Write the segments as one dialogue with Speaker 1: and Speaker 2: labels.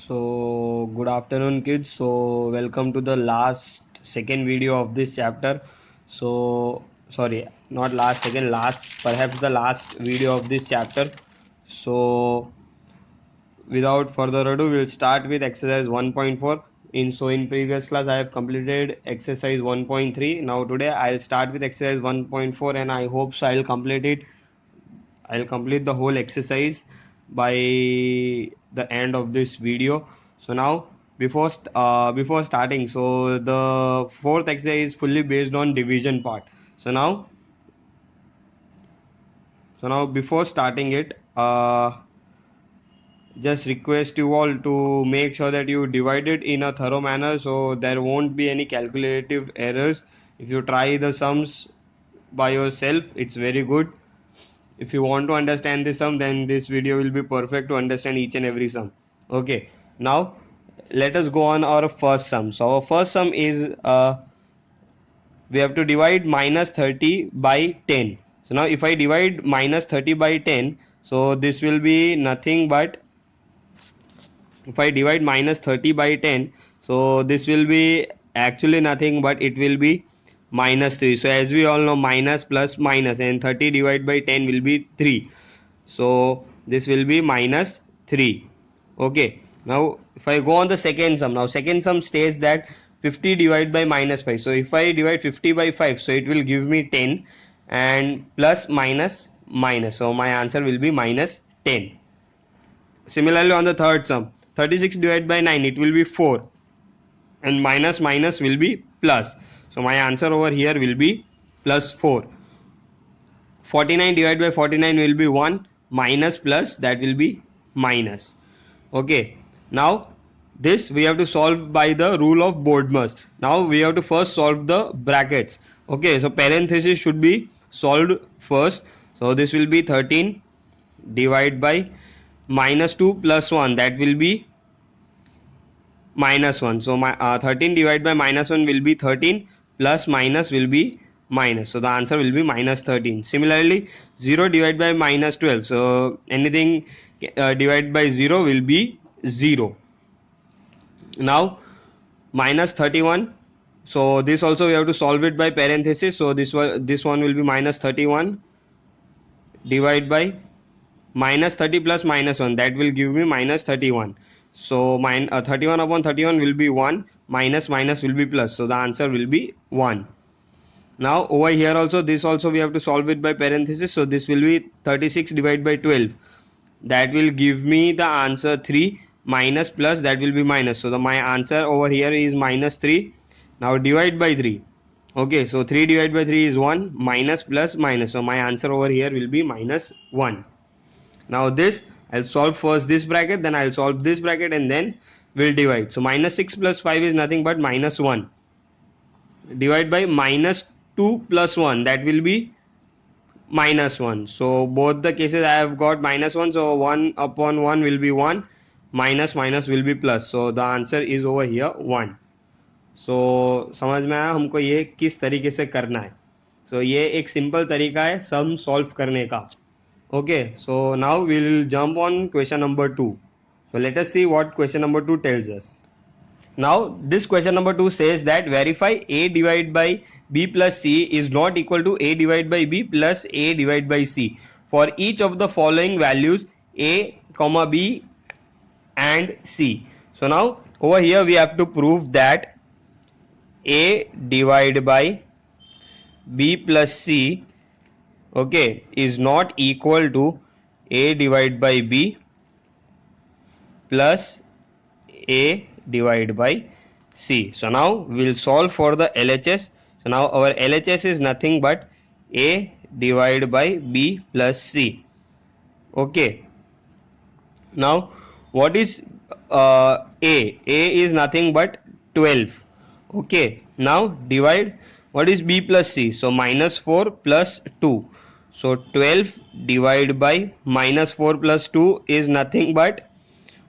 Speaker 1: So good afternoon kids. So welcome to the second video of this chapter. So sorry, not last second, last perhaps the last video of this chapter. So without further ado, we'll start with exercise 1.4. In previous class I have completed exercise 1.3. Now today I'll start with exercise 1.4 and I hope so I'll complete it. I'll complete the whole exercise by the end of this video. So now before starting, so the fourth exercise is fully based on division part. So now before starting it, just request you all to make sure that you divide it in a thorough manner so there won't be any calculative errors. If you try the sums by yourself, it's very good. If you want to understand this sum, then this video will be perfect to understand each and every sum. Okay, now let us go on our first sum. So our first sum is we have to divide minus 30 by 10. So now if I divide minus 30 by 10, so this will be nothing but, if I divide minus 30 by 10, so this will be actually nothing but it will be minus 3. So as we all know, minus plus minus, and 30 divided by 10 will be 3. So this will be minus 3. Okay, now if I go on the second sum, now second sum states that 50 divided by minus 5. So if I divide 50 by 5, so it will give me 10, and plus minus minus, so my answer will be minus 10. Similarly on the third sum, 36 divided by 9, it will be 4, and minus minus will be plus, so my answer over here will be plus 4. 49 divided by 49 will be 1, minus plus, that will be minus. Okay, now this we have to solve by the rule of Bodmer's. Now we have to first solve the brackets. Okay, so parenthesis should be solved first. So this will be 13 divided by minus 2 plus 1, that will be minus 1. So my 13 divided by minus 1 will be 13, plus minus will be minus, so the answer will be minus 13. Similarly 0 divided by minus 12, so anything divided by 0 will be 0. Now minus 31, so this also we have to solve it by parenthesis. So this one will be minus 31 divided by minus 30 plus minus 1, that will give me minus 31. So 31 upon 31 will be 1, minus minus will be plus, so the answer will be 1. Now over here also, this also we have to solve it by parenthesis. So this will be 36 divided by 12, that will give me the answer 3, minus plus, that will be minus, so my answer over here is minus 3. Now divide by 3. Okay, so 3 divided by 3 is 1, minus plus minus, so my answer over here will be minus 1. Now this I'll solve first this bracket, then I'll solve this bracket, and then we'll divide. So minus 6 plus 5 is nothing but minus 1. Divide by minus 2 plus 1, that will be minus 1. So both the cases I have got minus 1. So 1 upon 1 will be 1, minus minus will be plus. So the answer is over here 1. So समझ में आया हमको ये किस तरीके से करना है. So ये एक सिंपल तरीका है सम सॉल्व करने का. Okay, so now we will jump on question number 2. So let us see what question number 2 tells us. Now this question number 2 says that verify a divided by b plus c is not equal to a divided by b plus a divided by c for each of the following values a, b and c. So now over here we have to prove that a divided by b plus c, okay, is not equal to a divided by b plus a divided by c. So now we'll solve for the LHS. So now our LHS is nothing but a divided by b plus c. Okay, now what is a is nothing but 12. Okay, now divide, what is b plus c? So minus 4 plus 2. So 12 divided by minus 4 plus 2 is nothing but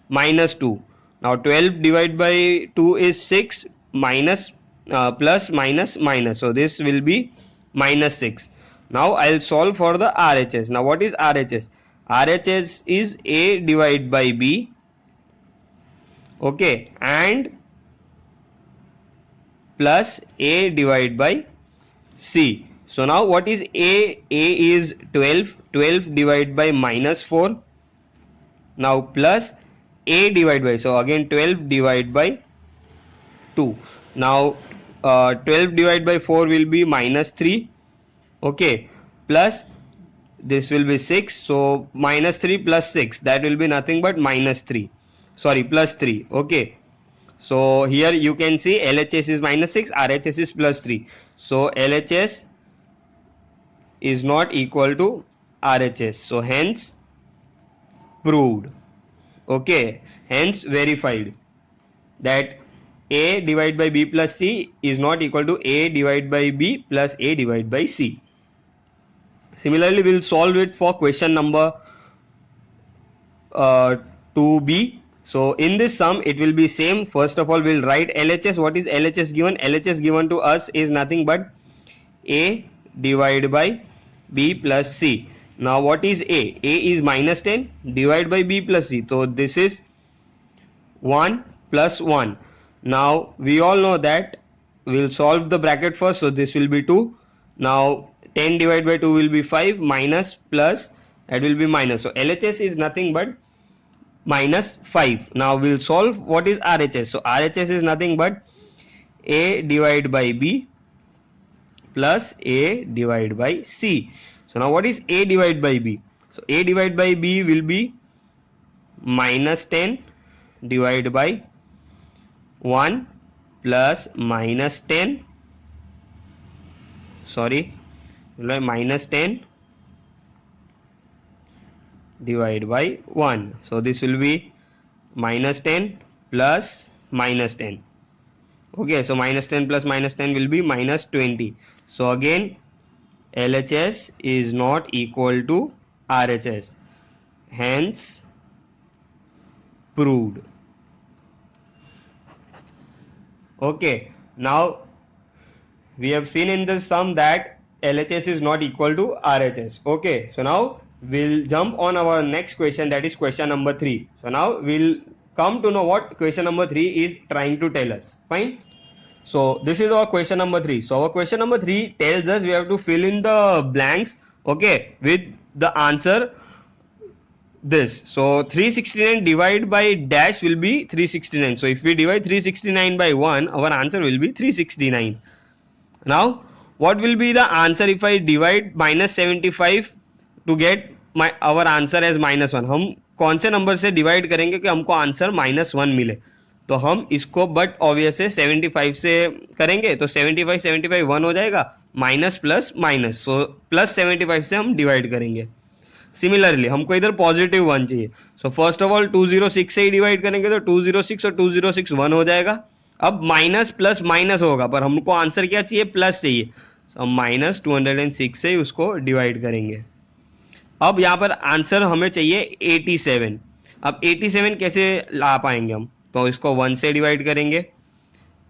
Speaker 1: minus 2. Now 12 divided by 2 is 6, minus plus minus minus, so this will be minus 6. Now I'll solve for the RHS. Now what is RHS? RHS is a divided by b okay, and plus a divided by c. So now what is a? A is 12. 12 divided by minus 4. Now plus a divided by, so again 12 divided by 2. Now 12 divided by 4 will be minus 3. Okay, plus this will be 6. So minus 3 plus 6, that will be nothing but minus 3. Sorry, plus 3. Okay, so here you can see LHS is minus 6, RHS is plus 3. So LHS is not equal to RHS. So hence proved. Okay, hence verified that a divided by b plus c is not equal to a divided by b plus a divided by c. Similarly, we'll solve it for question number 2b. So in this sum it will be same. First of all, we'll write LHS. What is LHS given? LHS given to us is nothing but a divided by b plus c. Now what is a? A is minus 10 divided by b plus c. So this is 1 plus 1. Now we all know that we'll solve the bracket first. So this will be 2. Now 10 divided by 2 will be 5, minus plus, that will be minus. So LHS is nothing but minus 5. Now we'll solve what is RHS. So RHS is nothing but a divided by b plus a divided by c. So now what is a divided by b? So a divided by b will be minus 10 divided by 1 plus minus 10, sorry, minus 10 divided by 1. So this will be minus 10 plus minus 10. Okay, so minus 10 plus minus 10 will be minus 20. So again LHS is not equal to RHS, hence proved. Okay, now we have seen in this sum that LHS is not equal to RHS. Okay, so now we'll jump on our next question, that is question number 3. So now we'll come to know what question number 3 is trying to tell us. Fine. So this is our question number 3. So our question number 3 tells us we have to fill in the blanks, okay, with the answer this. So 369 divided by dash will be 369. So if we divide 369 by 1, our answer will be 369. Now what will be the answer if I divide minus 75 to get our answer as minus 1? हम कौन से number से divide करेंगे कि हमको answer minus 1 मिले? तो हम इसको बट ऑब्वियस है 75 से करेंगे, तो 75 75 1 हो जाएगा, minus plus minus, so plus 75 से हम डिवाइड करेंगे. सिमिलरली हमको इधर पॉजिटिव 1 चाहिए. सो फर्स्ट ऑफ ऑल 206 से ही डिवाइड करेंगे तो 206 और 206 1 हो जाएगा. अब माइनस प्लस माइनस होगा पर हमको आंसर क्या चाहिए? प्लस चाहिए. तो हम माइनस 206 से उसको डिवाइड करेंगे. अब यहाँ पर आंसर हमें चाहिए 87. अब 87 कैसे ला पाएंगे हम? तो इसको 1 से डिवाइड करेंगे,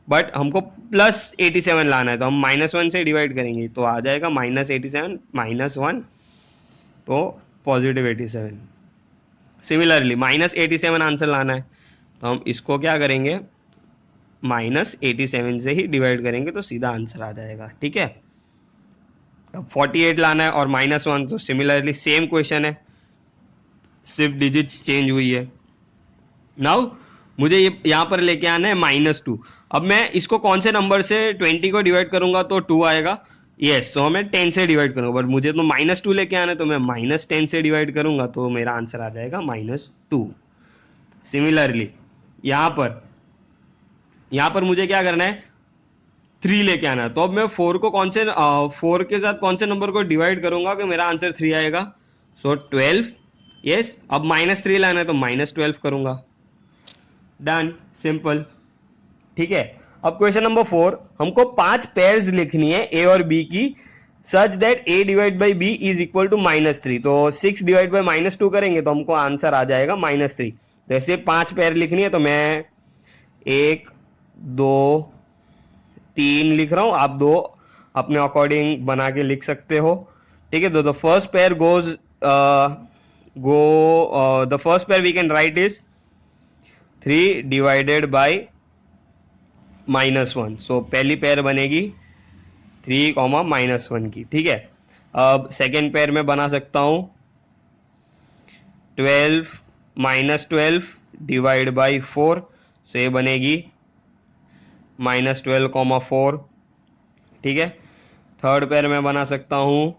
Speaker 1: बट हमको प्लस 87 लाना है तो हम माइनस 1 से डिवाइड करेंगे, तो आ जाएगा माइनस 87 माइनस 1, तो पॉजिटिव 87. सिमिलरली माइनस 87 आंसर लाना है तो हम इसको क्या करेंगे? माइनस 87 से ही डिवाइड करेंगे तो सीधा आंसर आ जाएगा. ठीक है. अब 48 लाना है और माइनस 1, तो सिमिलरली सेम क्वेश्चन है, सिर्फ डिजिट्स चेंज हुई है. नाउ मुझे ये यहाँ पर लेके आना है माइनस 2. अब मैं इसको कौन से नंबर से 20 को डिवाइड करूंगा तो 2 आएगा. यस, तो मैं 10 से डिवाइड करूंगा, बट मुझे तो माइनस 2 लेके आना है तो मैं माइनस 10 से डिवाइड करूंगा तो मेरा आंसर आ जाएगा माइनस 2. सिमिलरली यहाँ पर मुझे क्या करना है? 3 लेके आना है. तो अब मैं 4 को 4 के साथ कौन से नंबर को डिवाइड करूंगा कि मेरा आंसर 3 आएगा? सो 12. यस, अब माइनस 3 लाना है तो माइनस 12 करूंगा. Done, simple. ठीक है. अब क्वेश्चन नंबर 4, हमको 5 पेयर्स लिखनी है ए और बी की, such that A divide by B is equal to minus 3. तो 6 डिवाइड बाई माइनस 2 करेंगे तो हमको आंसर आ जाएगा माइनस 3. जैसे 5 पेयर लिखनी है तो मैं 1 2 3 लिख रहा हूं, आप 2 अपने अकॉर्डिंग बना के लिख सकते हो. ठीक है. तो the first pair the first pair we can write is 3 divided by -1। So पहली पेयर बनेगी 3, -1 की, ठीक है। अब सेकेंड पेयर में बना सकता हूं 12 -12 डिवाइड बाई 4। सो ये बनेगी -12, 4, ठीक है। थर्ड पेयर में बना सकता हूं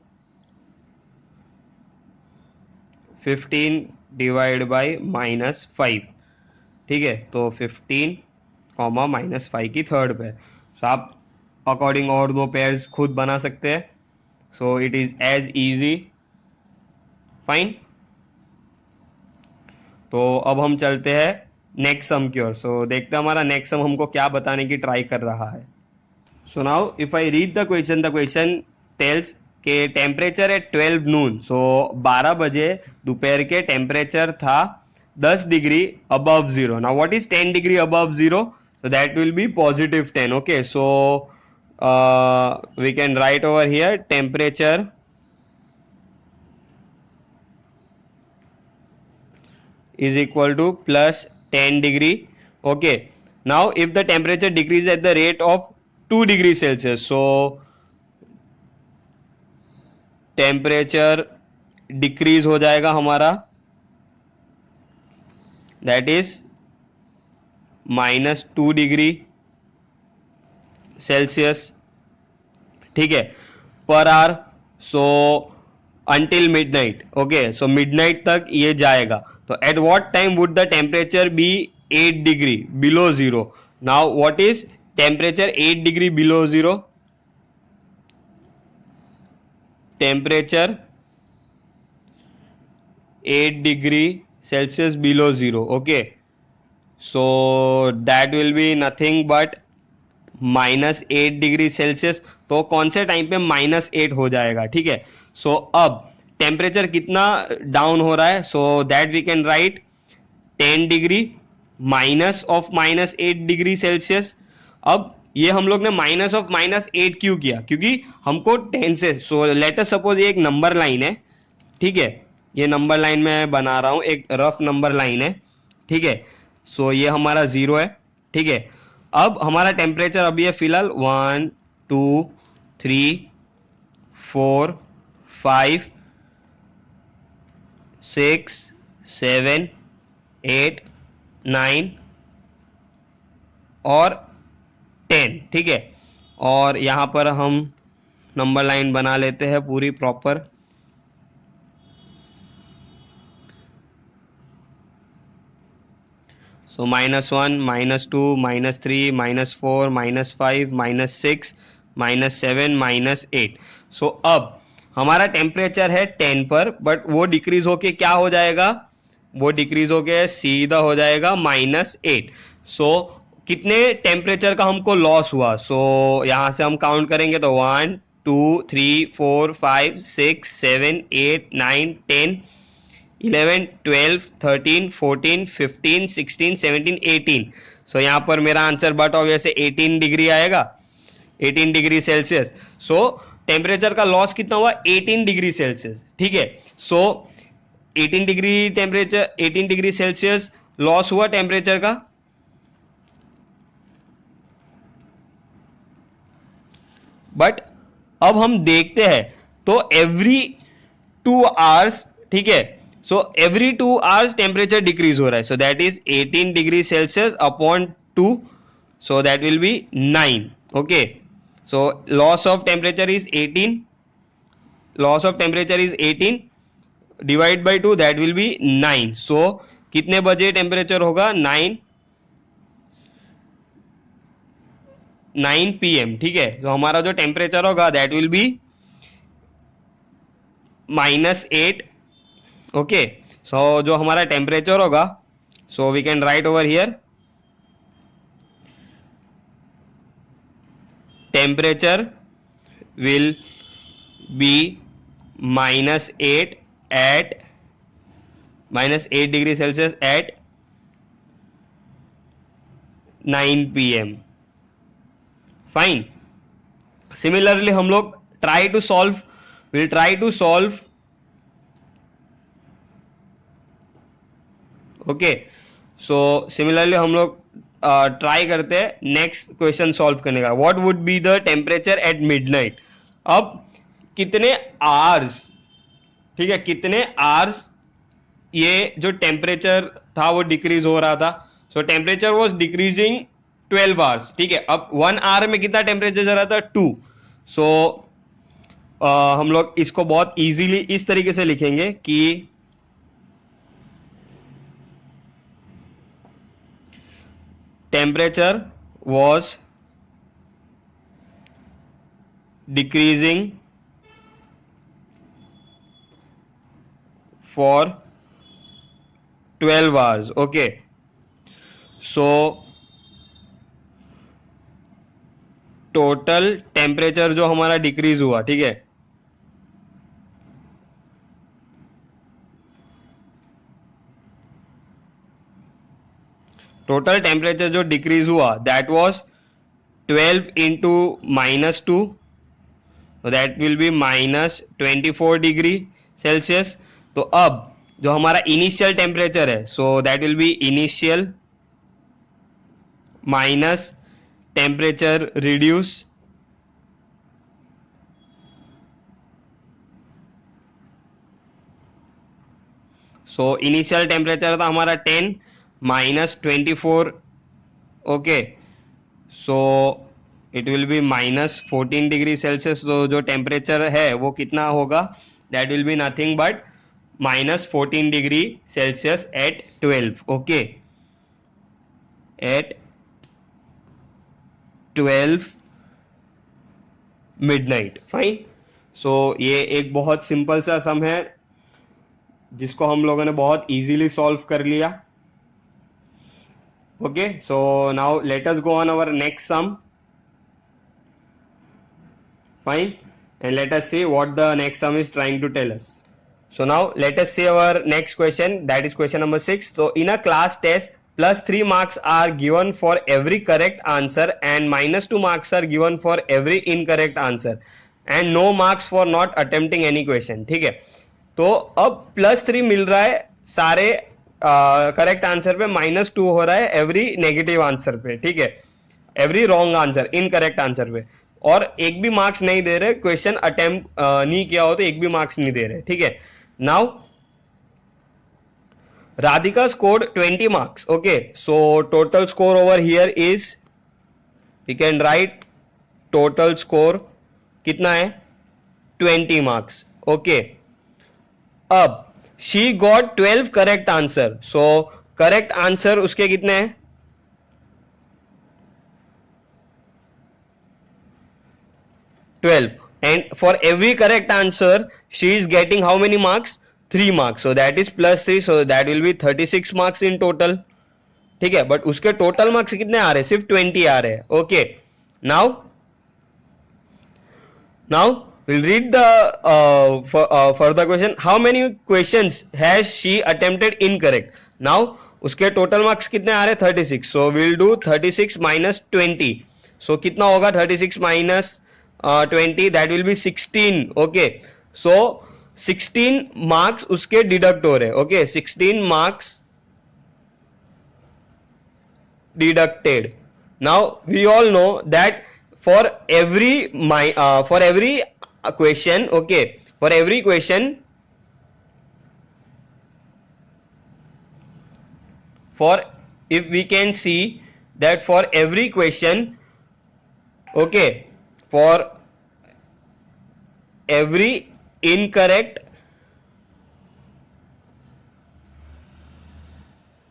Speaker 1: 15 डिवाइड बाई -5, ठीक है। तो 15, -5 की थर्ड पेयर। सो आप अकॉर्डिंग और दो पेयर्स खुद बना सकते हैं। So it is as easy. Fine. तो अब हम चलते हैं नेक्स्ट सम की ओर। सो देखते हैं हमारा नेक्स्ट सम हमको क्या बताने की ट्राई कर रहा है। So now if I read the question tells के टेम्परेचर एट 12 नून। सो 12 बजे दोपहर के टेम्परेचर था 10 degree above zero. Now what is 10 degree above zero? So that will be +10. Okay, so we can write over here temperature is equal to +10 degree. Okay, now if the temperature decreases at the rate of 2 degrees Celsius, so temperature decrease हो जाएगा हमारा, that is -2 degree Celsius, ठीक है, per hour. So until midnight. Okay, so midnight तक ये जाएगा। तो at what time would the temperature be 8 degree below zero? Now what is temperature 8 degree below zero? Temperature 8 degree Celsius below zero. Okay, so that will be nothing but -8 degree Celsius. तो कौन से time पे -8 हो जाएगा, ठीक है। सो अब temperature कितना डाउन हो रहा है? So that we can write 10 degree minus of -8 degree Celsius. अब ये हम लोग ने माइनस ऑफ -8 क्यों किया? क्योंकि हमको 10 से, सो लेट अस सपोज ये एक नंबर लाइन है, ठीक है। ये नंबर लाइन में बना रहा हूं, एक रफ नंबर लाइन है, ठीक है। सो ये हमारा 0 है, ठीक है। अब हमारा टेम्परेचर अभी है फिलहाल 1 2 3 4 5 6 7 8 9 और 10, ठीक है। और यहां पर हम नंबर लाइन बना लेते हैं पूरी प्रॉपर। सो -1 -2 -3 -4 -5 -6 -7 -8। सो अब हमारा टेम्परेचर है 10 पर, बट वो डिक्रीज होके क्या हो जाएगा? वो डिक्रीज होके सीधा हो जाएगा -8। सो कितने टेम्परेचर का हमको लॉस हुआ? सो यहां से हम काउंट करेंगे तो 1 2 3 4 5 6 7 8 9 10 11 12 13 14 15 16 17 18। सो यहां पर मेरा आंसर बट ऑब्वियसली 18 डिग्री आएगा, 18 डिग्री सेल्सियस। सो टेम्परेचर का लॉस कितना हुआ? 18 डिग्री सेल्सियस, ठीक है। सो 18 degree temperature, 18 degree Celsius loss हुआ टेम्परेचर का। बट अब हम देखते हैं तो एवरी 2 आवर्स, ठीक है। So every 2 hours temperature decrease हो रहा है। So that is 18 degree Celsius upon 2, so that will B 9। Okay, so loss of temperature is 18, loss of temperature is 18 divide by 2, that will B 9। सो कितने बजे temperature होगा? 9 PM, ठीक है। तो हमारा जो टेम्परेचर होगा that will be -8। Okay, so जो हमारा टेम्परेचर होगा, so we can write over here temperature will be -8 at -8 degree Celsius at 9 PM। Fine. Similarly हम लोग will try to solve. Okay, so similarly हम लोग ट्राई करते हैं नेक्स्ट क्वेश्चन सॉल्व करने का. What would be the temperature at midnight. अब कितने आवर्स, ठीक है, कितने आवर्स ये जो टेम्परेचर था वो डिक्रीज हो रहा था. सो टेम्परेचर वॉज डिक्रीजिंग 12 आवर्स. ठीक है, अब 1 आवर में कितना टेम्परेचर जा रहा था, 2. सो हम लोग इसको बहुत इजीली इस तरीके से लिखेंगे कि temperature was decreasing for 12 hours. Okay, so total temperature जो हमारा डिक्रीज हुआ, ठीक है, टोटल टेम्परेचर जो डिक्रीज हुआ that was 12 into -2, that will B -24 degree Celsius. तो अब जो हमारा इनिशियल टेम्परेचर है, so that will B initial minus temperature reduce, so initial temperature था हमारा 10 -24. Okay, so it will be -14 degree Celsius. तो जो टेम्परेचर है वो कितना होगा, that will be nothing but -14 degree Celsius at 12. Okay, at 12 midnight. Fine. So ये एक बहुत सिंपल सा सम है जिसको हम लोगों ने बहुत इजीली सॉल्व कर लिया. Okay, so now let us go on our next sum. Fine, and let us see what the next sum is trying to tell us. So now let us see our next question, that is question number 6. So in a class test, +3 marks are given for every correct answer and -2 marks are given for every incorrect answer and no marks for not attempting any question. ठीक है, तो अब +3 मिल रहा है सारे correct answer पे, -2 हो रहा है एवरी नेगेटिव आंसर पे. ठीक है, every wrong answer, incorrect answer पे, और एक भी मार्क्स नहीं दे रहे, क्वेश्चन अटेम्प्ट नहीं किया हो तो एक भी मार्क्स नहीं दे रहे. ठीक है, now Radhika scored 20 marks. Okay, so total score over here is, we can write total score कितना है, 20 marks. Okay, अब she got 12 correct answer. So correct answer उसके कितने हैं, 12, and for every correct answer she is getting how many marks, 3 marks. So that is +3, so that will be 36 marks in total. ठीक है, but उसके total marks कितने आ रहे हैं, सिर्फ 20 आ रहे हैं. Okay, now we'll read the further question. How many questions has she attempted incorrect? Now उसके टोटल मार्क्स कितने आ रहे हैं, 36. So we'll do 36 minus 20. So कितना होगा 36 minus 20, that will be 16. Okay, so 16 marks उसके डिडक्ट हो रहे हैं. Okay, 16 marks deducted. Now we all know that for every question, okay, for every question, for if we can see that for every question, okay, for every incorrect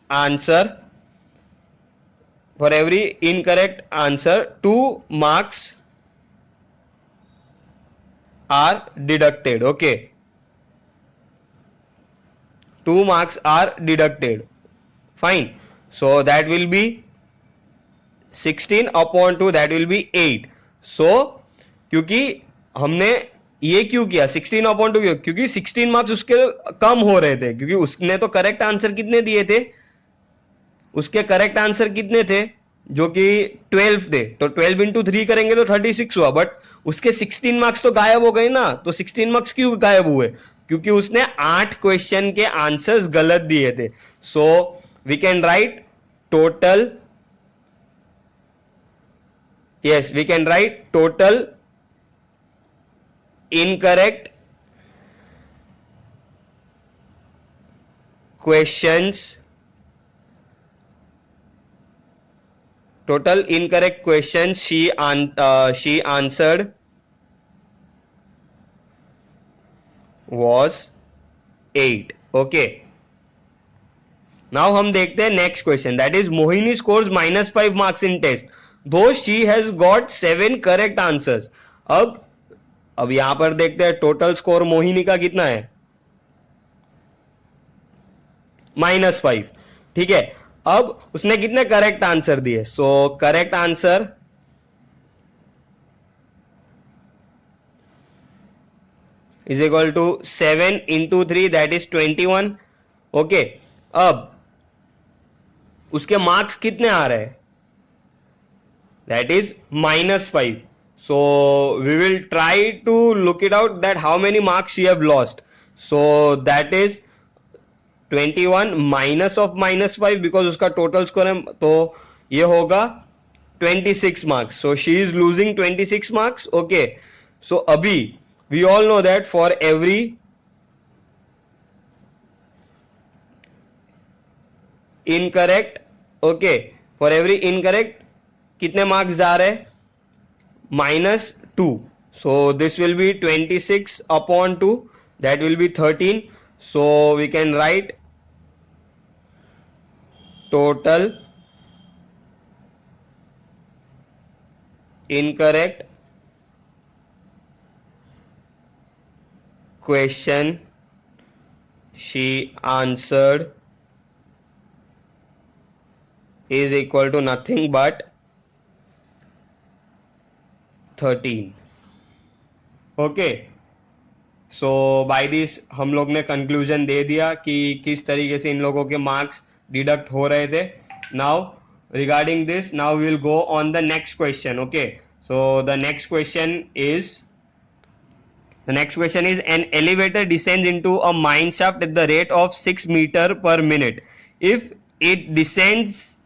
Speaker 1: answer, for every incorrect answer 2 marks are deducted. Okay, 2 marks are deducted. Fine, so that will be 16 upon 2, that will be 8. So क्योंकि हमने ये क्यों किया 16 upon 2, क्योंकि 16 marks उसके कम हो रहे थे, क्योंकि उसने तो करेक्ट आंसर कितने दिए थे, उसके करेक्ट आंसर कितने थे, जो कि 12 थे. तो 12 इंटू 3 करेंगे तो 36 हुआ, बट उसके 16 मार्क्स तो गायब हो गए ना. तो 16 मार्क्स क्यों गायब हुए, क्योंकि उसने 8 क्वेश्चन के आंसर्स गलत दिए थे. सो we can write total, yes, we can write total incorrect questions, total incorrect questions she answered was 8. Okay, now हम देखते हैं next question, that is Mohini scores -5 marks in test though she has got 7 correct answers. अब यहां पर देखते हैं total score Mohini का कितना है, -5. ठीक है, अब उसने कितने करेक्ट आंसर दिए, so correct answer is equal to 7 into 3 that is 21. Okay, अब उसके मार्क्स कितने आ रहे हैं, that is -5. so we will try to look it out that how many marks she have lost. so that is 21 minus of -5 because उसका total score है, तो ये होगा 26 marks. so she is losing 26 marks. okay, so अभी we all know that for every incorrect, okay, for every incorrect कितने marks जा रहे हैं, -2. so this will be 26 upon 2, that will be 13. so we can write total incorrect question she answered is equal to nothing but 13. Okay, so by this हम लोग ने conclusion दे दिया कि किस तरीके से इन लोगों के मार्क्स डिडक्ट हो रहे थे. Now regarding this, now we will go on the next question. Okay, so the next question is an elevator descends into a mine shaft at the rate of 6 meter per minute. if it descends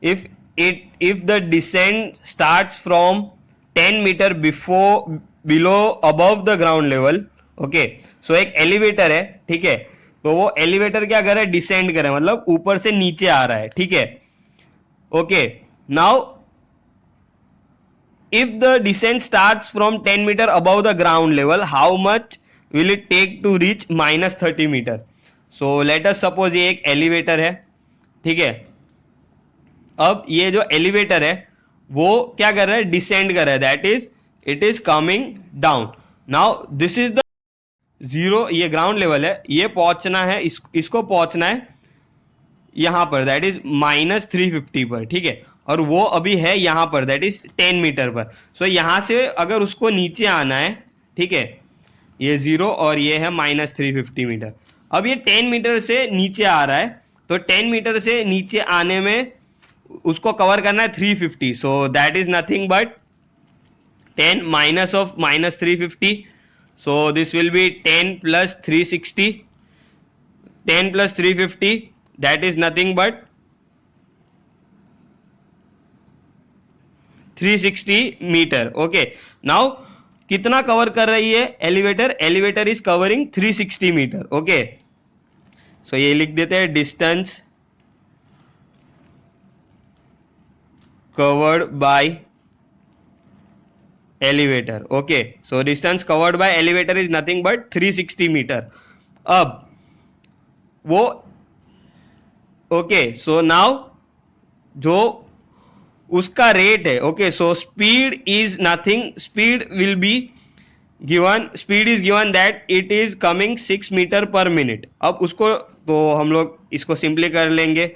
Speaker 1: if the descent starts from 10 meter below above the ground level. Okay, so एक elevator है, ठीक है, तो वो elevator क्या कर रहा है, डिसेंड कर रहा है, मतलब ऊपर से नीचे आ रहा है. ठीक है, okay, now if the descent starts from 10 meter above the ground level, how much will it take to reach -30 meter. so let us suppose ये एक एलिवेटर है. ठीक है, अब ये जो एलिवेटर है वो क्या कर रहा है, डिसेंड कर रहा है, that is it is coming down. Now this is the 0, ये ग्राउंड लेवल है, ये पहुंचना है, इसको पहुंचना है यहां पर, दैट इज -350 पर. ठीक है, और वो अभी है यहां पर, दैट इज 10 मीटर पर. सो यहां से अगर उसको नीचे आना है, ठीक है, ये 0 और ये है -350 मीटर. अब ये 10 मीटर से नीचे आ रहा है, तो 10 मीटर से नीचे आने में उसको कवर करना है 350. So that is nothing but 10 minus of -350. So this will be 10 plus 360, 10 plus 350, that is nothing but 360 meter. Okay, now कितना कवर कर रही है elevator is covering 360 meter. Okay, so ये लिख देते हैं, distance covered by elevator. okay, so distance covered by elevator is nothing but 360 meter. अब वो ओके, सो नाउ जो उसका रेट है, okay, so speed is nothing, speed will be given, speed is given that it is coming 6 metre per minute. अब उसको तो हम लोग इसको सिंपली कर लेंगे,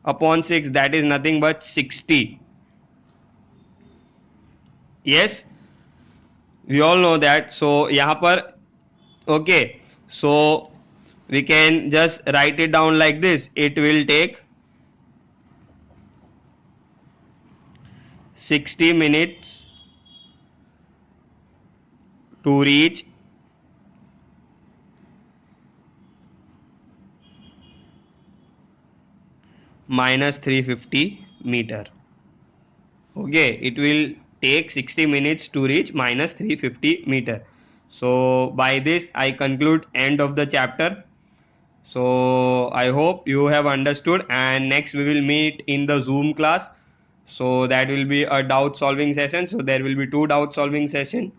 Speaker 1: upon 6, that is nothing but 60. yes, we all know that. so यहाँ पर okay, so we can just write it down like this, it will take 60 minutes to reach minus 350 meter. Okay, it will take 60 minutes to reach minus 350 meter. So by this I conclude end of the chapter. So I hope you have understood, and next we will meet in the Zoom class. So that will be a doubt solving session. So there will be 2 doubt solving session,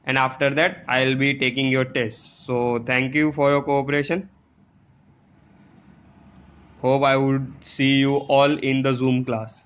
Speaker 1: and after that I'll be taking your test. So thank you for your cooperation. Hope I would see you all in the Zoom class.